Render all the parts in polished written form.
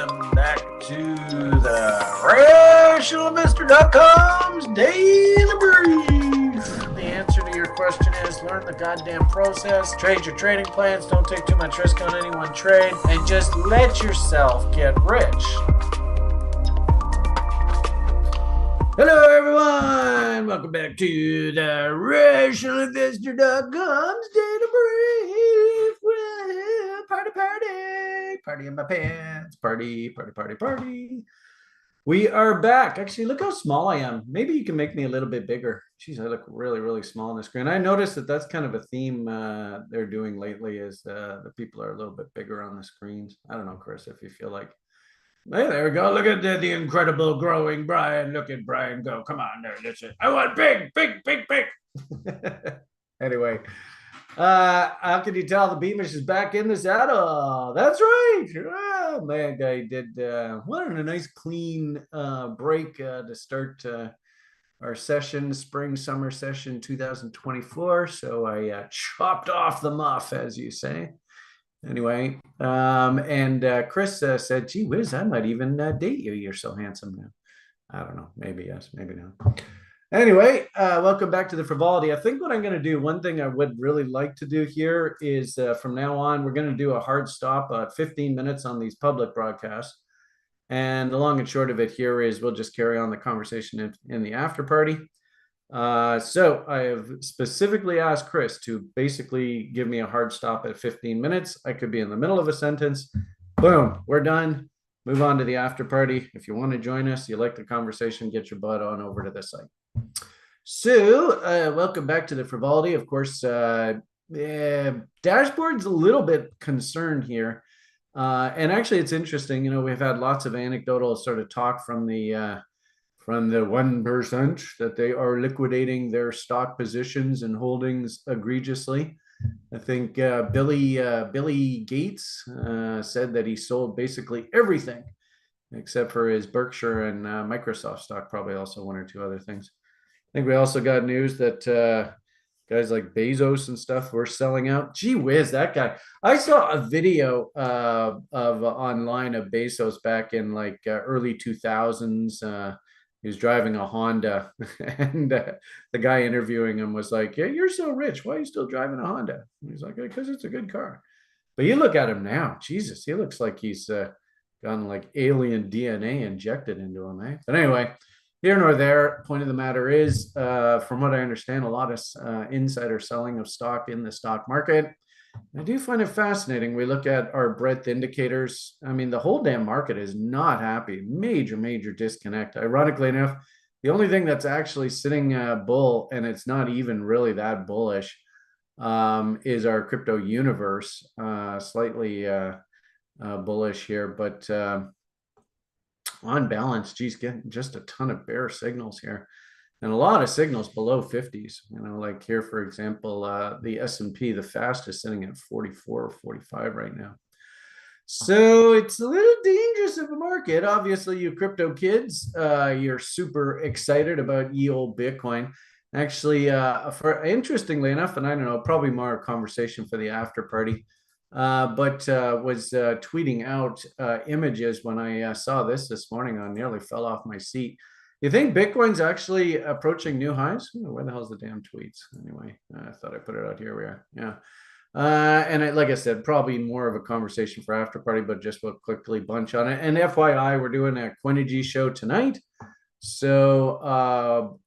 Welcome back to the RationalInvestor.com's Daily Brief. The answer to your question is learn the goddamn process, trade your trading plans, don't take too much risk on any one trade, and just let yourself get rich. Hello, everyone. Welcome back to the RationalInvestor.com's Daily Brief. Well, party, party, party in my pants, party, party, party, party. We are back. Actually, look how small I am. Maybe you can make me a little bit bigger. Jeez, I look really, really small on the screen. I noticed that that's kind of a theme they're doing lately is the people are a little bit bigger on the screens. I don't know, Chris, if you feel like. Hey, there we go. Look at the incredible growing Brian. Look at Brian go. Come on, there. Listen. I want big, big, big, big. Anyway, how can you tell the Beamish is back in the saddle? That's right. Oh, man, guy did what a nice clean break to start our session, spring summer session 2024. So I chopped off the muff, as you say. Anyway, Chris said, gee whiz, I might even date you. You're so handsome now. I don't know. Maybe yes, maybe no. Anyway, welcome back to the Frivolity. I think what I'm going to do, one thing I would really like to do here is from now on, we're going to do a hard stop at 15 minutes on these public broadcasts. And the long and short of it here is we'll just carry on the conversation in the after party. So I have specifically asked Chris to basically give me a hard stop at 15 minutes. I could be in the middle of a sentence. Boom, we're done. Move on to the after party. If you want to join us, you like the conversation, get your butt on over to the site. So welcome back to the Frivolity. Of course, dashboard's a little bit concerned here. And actually, it's interesting. You know, we've had lots of anecdotal sort of talk from the 1% that they are liquidating their stock positions and holdings egregiously. I think Billy Gates said that he sold basically everything except for his Berkshire and Microsoft stock, probably also one or two other things. I think we also got news that guys like Bezos and stuff were selling out. Gee whiz, that guy. I saw a video of online of Bezos back in like early 2000s. He was driving a Honda, and the guy interviewing him was like, yeah, you're so rich. Why are you still driving a Honda? And he's like, because it's a good car. But you look at him now, Jesus, he looks like he's gotten like alien DNA injected into him, eh? But anyway, here nor there, point of the matter is, from what I understand, a lot of insider selling of stock in the stock market. I do find it fascinating. We look at our breadth indicators. I mean, the whole damn market is not happy. Major, major disconnect. Ironically enough, the only thing that's actually sitting bull, and it's not even really that bullish, is our crypto universe. Slightly bullish here, but on balance, geez, getting just a ton of bear signals here. And a lot of signals below 50s, you know, like here, for example, the S&P, the fastest sitting at 44 or 45 right now. So it's a little dangerous of a market. Obviously, you crypto kids, you're super excited about ye old Bitcoin. Actually, interestingly enough, and I don't know, probably more a conversation for the after party, but was tweeting out images when I saw this morning. I nearly fell off my seat. You think Bitcoin's actually approaching new highs? Where the hell's the damn tweets? Anyway, I thought I put it out here. We are, yeah. And like I said, probably more of a conversation for after party, but just we'll quickly bunch on it. And FYI, we're doing a Coinigy show tonight. So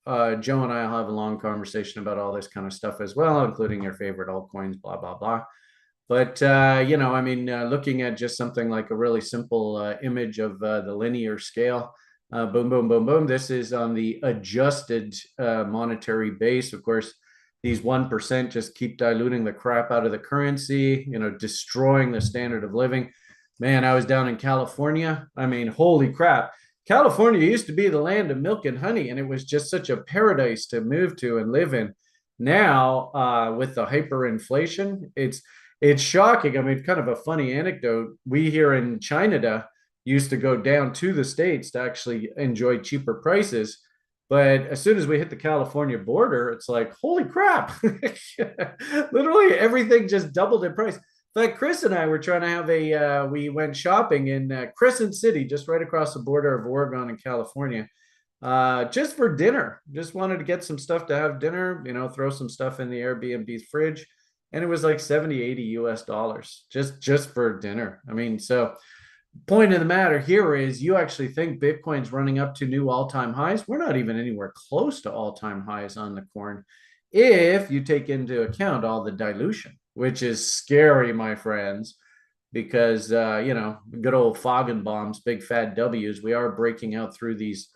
Joe and I will have a long conversation about all this kind of stuff as well, including your favorite altcoins, blah, blah, blah. But, you know, I mean, looking at just something like a really simple image of the linear scale, boom, boom, boom, boom. This is on the adjusted monetary base. Of course, these 1% just keep diluting the crap out of the currency, you know, destroying the standard of living. Man, I was down in California. I mean, holy crap. California used to be the land of milk and honey, and it was just such a paradise to move to and live in. Now, with the hyperinflation, it's shocking. I mean, kind of a funny anecdote. We here in China used to go down to the States to actually enjoy cheaper prices. But as soon as we hit the California border, it's like, holy crap. Literally everything just doubled in price. In fact, Chris and I were trying to have we went shopping in Crescent City, just right across the border of Oregon and California, just for dinner. Just wanted to get some stuff to have dinner, throw some stuff in the Airbnb's fridge. And it was like 70, 80 US dollars just for dinner. I mean, so point of the matter here is you actually think Bitcoin's running up to new all-time highs. We're not even anywhere close to all-time highs on the corn if you take into account all the dilution, which is scary, my friends, because good old fogging bombs, big fat W's. We are breaking out through these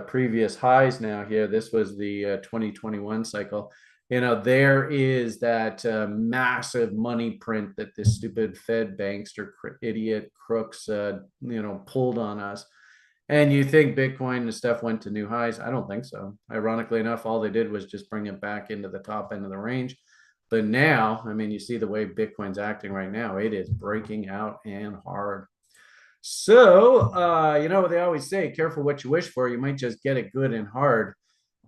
previous highs now here. This was the 2021 cycle. There is that massive money print that this stupid Fed bankster idiot crooks, pulled on us. And you think Bitcoin and stuff went to new highs? I don't think so. Ironically enough, all they did was just bring it back into the top end of the range. But now, I mean, you see the way Bitcoin's acting right now, it is breaking out and hard. So, they always say, careful what you wish for. You might just get it good and hard.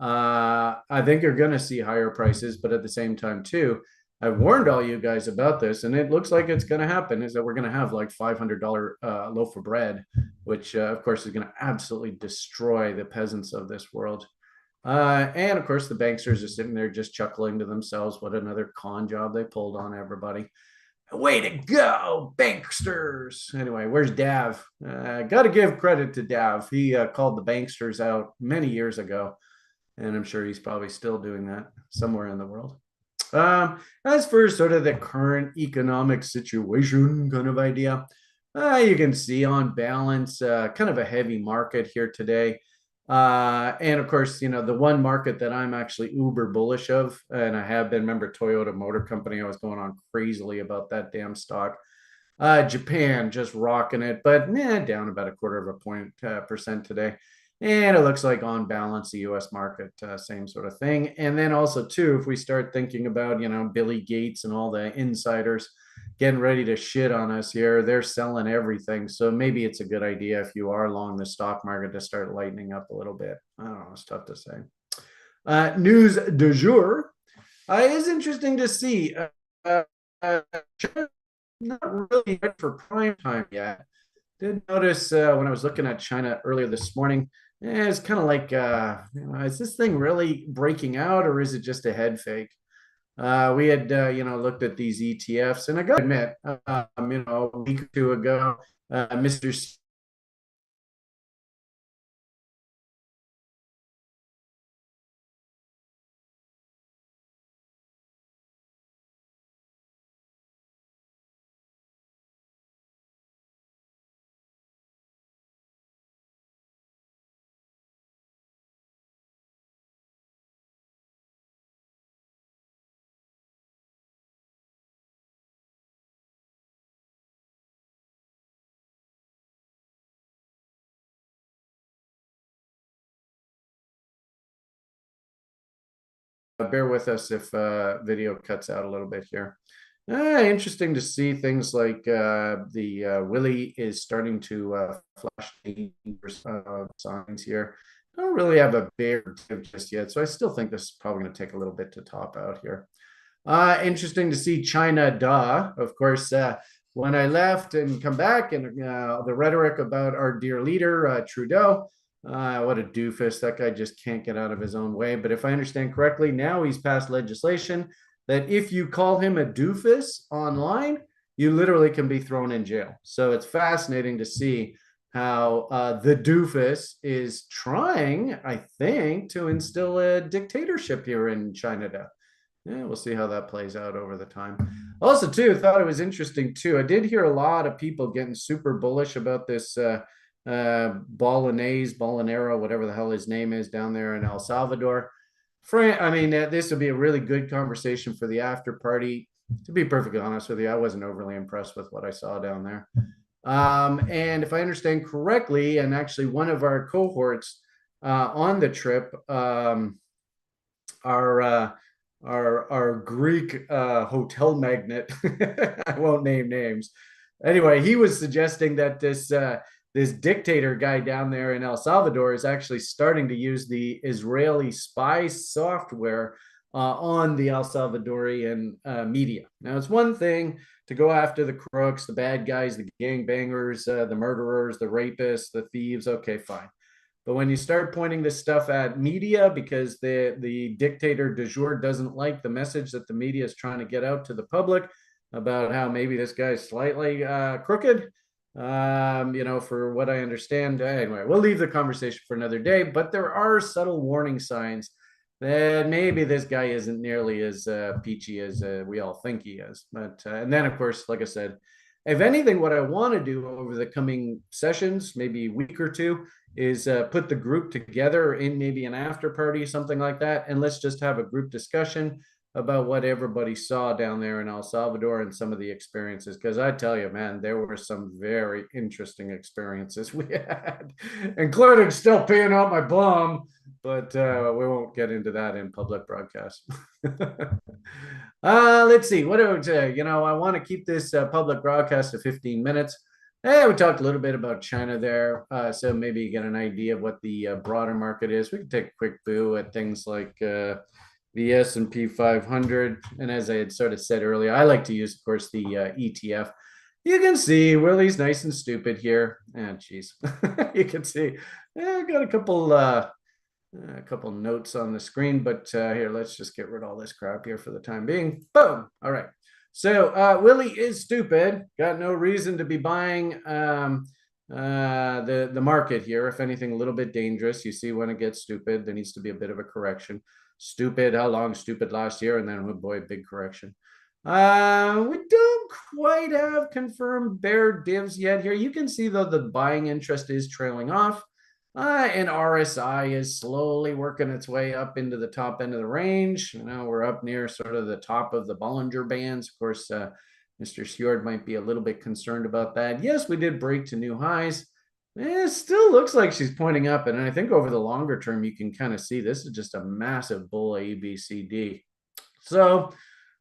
I think you're going to see higher prices, but at the same time, too, I've warned all you guys about this, and it looks like it's going to happen, is that we're going to have like $500 loaf of bread, which, of course, is going to absolutely destroy the peasants of this world. And, of course, the banksters are sitting there just chuckling to themselves. What another con job they pulled on everybody. Way to go, banksters. Anyway, where's Dav? Got to give credit to Dav. He called the banksters out many years ago. And I'm sure he's probably still doing that somewhere in the world. As for sort of the current economic situation kind of idea, you can see on balance, kind of a heavy market here today. And of course, the one market that I'm actually uber bullish of, and I have been, remember Toyota Motor Company, I was going on crazily about that damn stock. Japan just rocking it, but down about 0.25% today. And it looks like on balance, the US market, same sort of thing. And then also, too, if we start thinking about, Billy Gates and all the insiders getting ready to shit on us here, they're selling everything. So maybe it's a good idea if you are long the stock market to start lightening up a little bit. I don't know. It's tough to say. News du jour. It's interesting to see. Not really for prime time yet. Did notice when I was looking at China earlier this morning, it's kind of like, is this thing really breaking out, or is it just a head fake? We had, looked at these ETFs, and I got to admit, a week or two ago, Mr. Bear with us if video cuts out a little bit here. Interesting to see things like the Willie is starting to flash signs here. I don't really have a bear just yet, so I still think this is probably going to take a little bit to top out here. Interesting to see China, of course, when I left and come back, and the rhetoric about our dear leader, Trudeau. What a doofus. That guy just can't get out of his own way. But if I understand correctly, now he's passed legislation that if you call him a doofus online, you literally can be thrown in jail. So it's fascinating to see how the doofus is trying, I think, to instill a dictatorship here in China. Yeah, we'll see how that plays out over the time. Also, too, I thought it was interesting, too. I did hear a lot of people getting super bullish about this Bolanero, whatever the hell his name is, down there in El Salvador. I mean, this would be a really good conversation for the after party. To be perfectly honest with you, I wasn't overly impressed with what I saw down there. And if I understand correctly, and actually one of our cohorts on the trip, our Greek hotel magnate, I won't name names. Anyway, he was suggesting that this dictator guy down there in El Salvador is actually starting to use the Israeli spy software on the El Salvadorian media. Now, it's one thing to go after the crooks, the bad guys, the gangbangers, the murderers, the rapists, the thieves. Okay, fine. But when you start pointing this stuff at media because the dictator du jour doesn't like the message that the media is trying to get out to the public about how maybe this guy's slightly crooked, for what I understand. Anyway, we'll leave the conversation for another day, but there are subtle warning signs that maybe this guy isn't nearly as peachy as we all think he is. But and then, of course, like I said, if anything, what I want to do over the coming sessions, maybe a week or two, is put the group together in maybe an after party, something like that, and let's just have a group discussion about what everybody saw down there in El Salvador and some of the experiences. Because I tell you, man, there were some very interesting experiences we had, including still paying out my bum. But we won't get into that in public broadcast. Let's see. What do I say? I want to keep this public broadcast to 15 minutes. We talked a little bit about China there, so maybe you get an idea of what the broader market is. We can take a quick boo at things like the S&P 500. And as I had sort of said earlier, I like to use, of course, the ETF. You can see Willie's nice and stupid here. Geez. You can see I got a couple notes on the screen, but here, let's just get rid of all this crap here for the time being. Boom. All right. So Willie is stupid. Got no reason to be buying the market here. If anything, a little bit dangerous. You see, when it gets stupid, there needs to be a bit of a correction. Stupid. How long? Stupid last year, and then oh boy, big correction. We don't quite have confirmed bear divs yet here. You can see though the buying interest is trailing off. And RSI is slowly working its way up into the top end of the range. We're up near sort of the top of the Bollinger Bands. Of course, Mr. Fjord might be a little bit concerned about that. Yes, we did break to new highs. It still looks like she's pointing up. And I think over the longer term, you can kind of see this is just a massive bull ABCD. So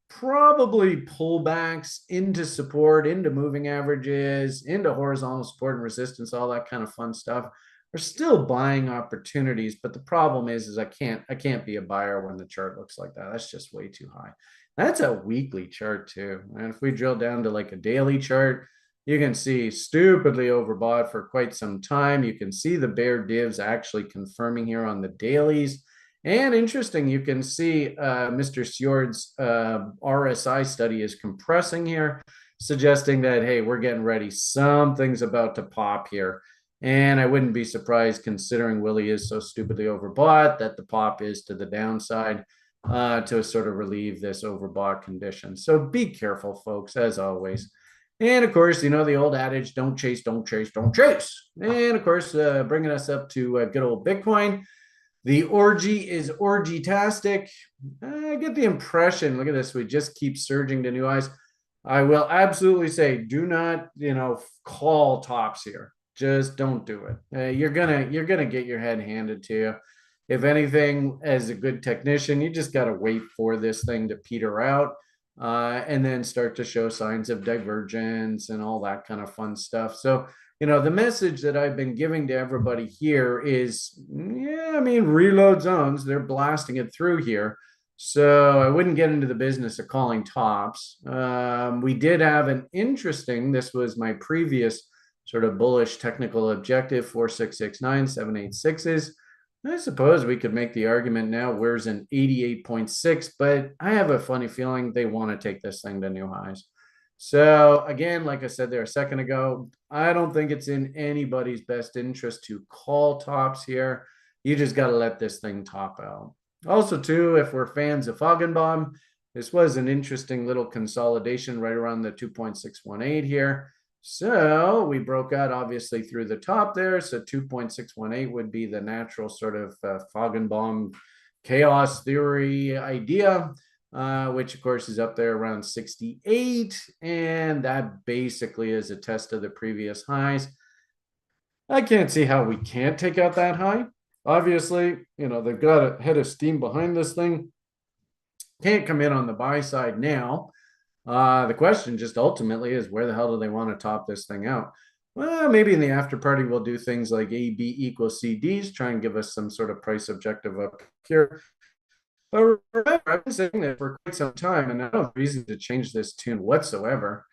probably pullbacks into support, into moving averages, into horizontal support and resistance, all that kind of fun stuff. We're still buying opportunities, but the problem is I can't be a buyer when the chart looks like that. That's just way too high. That's a weekly chart too. And if we drill down to like a daily chart, you can see stupidly overbought for quite some time. You can see the bear divs actually confirming here on the dailies. And interesting, you can see Mr. Fjord's RSI study is compressing here, suggesting that, hey, we're getting ready. Something's about to pop here. And I wouldn't be surprised, considering Willie is so stupidly overbought, that the pop is to the downside to sort of relieve this overbought condition. So be careful, folks, as always. And of course, the old adage, don't chase, don't chase, don't chase. And of course, bringing us up to good old Bitcoin. The orgy is orgy-tastic. I get the impression, look at this, we just keep surging to new highs. I will absolutely say, do not, call tops here. Just don't do it. You're gonna get your head handed to you. If anything, as a good technician, you just got to wait for this thing to peter out and then start to show signs of divergence and all that kind of fun stuff. So, the message that I've been giving to everybody here is, reload zones, they're blasting it through here. So I wouldn't get into the business of calling tops. We did have an interesting, this was my previous sort of bullish technical objective, 4669, 786s. I suppose we could make the argument now, where's an 88.6, but I have a funny feeling they want to take this thing to new highs. So again, like I said there a second ago, I don't think it's in anybody's best interest to call tops here. You just got to let this thing top out. Also, too, if we're fans of Foggenbaum, this was an interesting little consolidation right around the 2.618 here. So we broke out obviously through the top there. So 2.618 would be the natural sort of Foggenbaum chaos theory idea, which of course is up there around 68. And that basically is a test of the previous highs. I can't see how we can't take out that high. Obviously, they've got a head of steam behind this thing. Can't come in on the buy side now. The question just ultimately is, where the hell do they want to top this thing out? Well, maybe in the after party, we'll do things like AB equals CDs, try and give us some sort of price objective up here. But remember, I've been saying this for quite some time, and I don't have reason to change this tune whatsoever.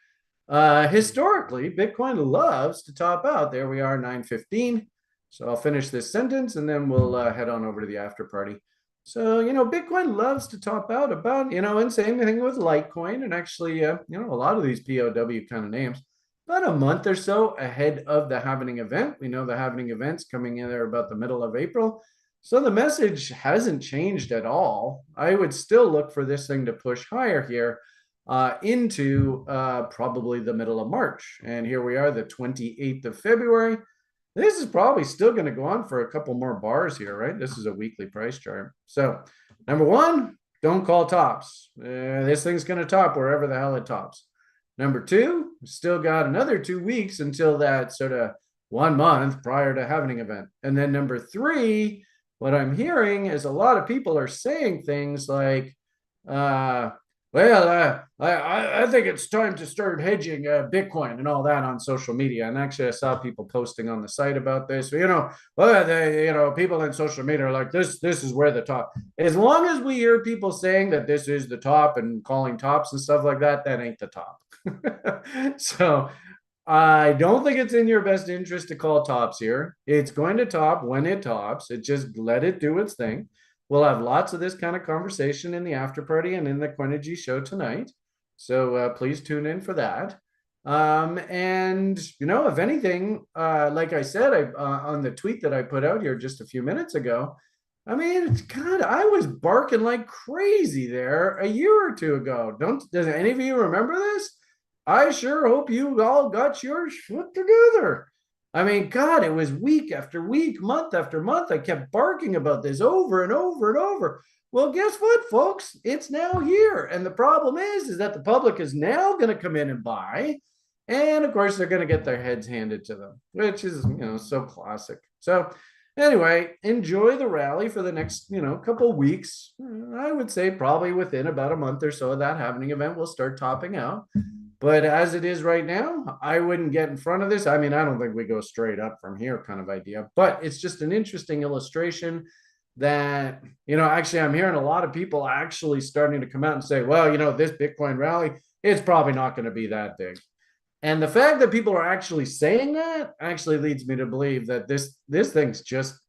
Historically, Bitcoin loves to top out. There we are, 9:15. So I'll finish this sentence and then we'll head on over to the after party. So, Bitcoin loves to top out about, and same thing with Litecoin and actually, a lot of these POW kind of names. About a month or so ahead of the halvening event. We know the halvening event's coming in there about the middle of April. So the message hasn't changed at all. I would still look for this thing to push higher here into probably the middle of March. And here we are, the 28th of February. This is probably still going to go on for a couple more bars here, right? This is a weekly price chart. So number one, don't call tops. This thing's going to top wherever the hell it tops. Number two, still got another 2 weeks until that sort of 1 month prior to halvening event. And then number three, what I'm hearing is a lot of people are saying things like, I think it's time to start hedging Bitcoin and all that on social media. And actually, I saw people posting on the site about this. People in social media are like, this is where the top. As long as we hear people saying that this is the top and calling tops and stuff like that, that ain't the top. So I don't think it's in your best interest to call tops here. It's going to top when it tops. It just let it do its thing. We'll have lots of this kind of conversation in the after party and in the Coinigy show tonight. So please tune in for that. And, if anything, like I said, on the tweet that I put out here just a few minutes ago, I mean, God, I was barking like crazy there a year or two ago. Does any of you remember this? I sure hope you all got your shit together. I mean, God, it was week after week, month after month. I kept barking about this over and over and over. Well, guess what, folks? It's now here. And the problem is that the public is now going to come in and buy. And of course, they're going to get their heads handed to them, which is, so classic. So anyway, enjoy the rally for the next, couple of weeks. I would say probably within about a month or so of that halvening event, we'll start topping out. But as it is right now, I wouldn't get in front of this. I mean, I don't think we go straight up from here kind of idea, but it's just an interesting illustration that, actually I'm hearing a lot of people actually starting to come out and say, well, this Bitcoin rally, it's probably not going to be that big. And the fact that people are actually saying that actually leads me to believe that this thing's just,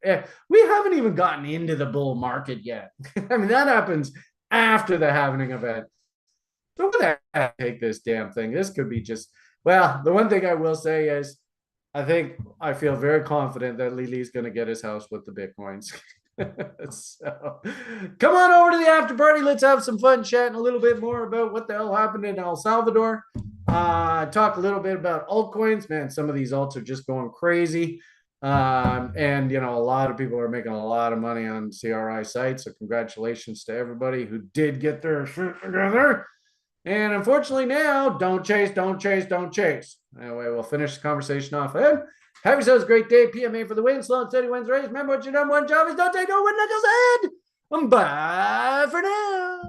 we haven't even gotten into the bull market yet. I mean, that happens after the halvening event. So what the heck, take this damn thing? This could be just, well, the one thing I will say is I feel very confident that Lily's going to get his house with the Bitcoins. So come on over to the after party. Let's have some fun chatting a little bit more about what the hell happened in El Salvador. Talk a little bit about altcoins. Man, some of these alts are just going crazy. And a lot of people are making a lot of money on CRI sites. So congratulations to everybody who did get their shit together. And unfortunately now, don't chase. Anyway, we'll finish the conversation off ahead. Have yourselves a great day. PMA for the win. Slow and steady wins race. Remember what your number one job is. Don't take no win knuckles ahead. Bye for now.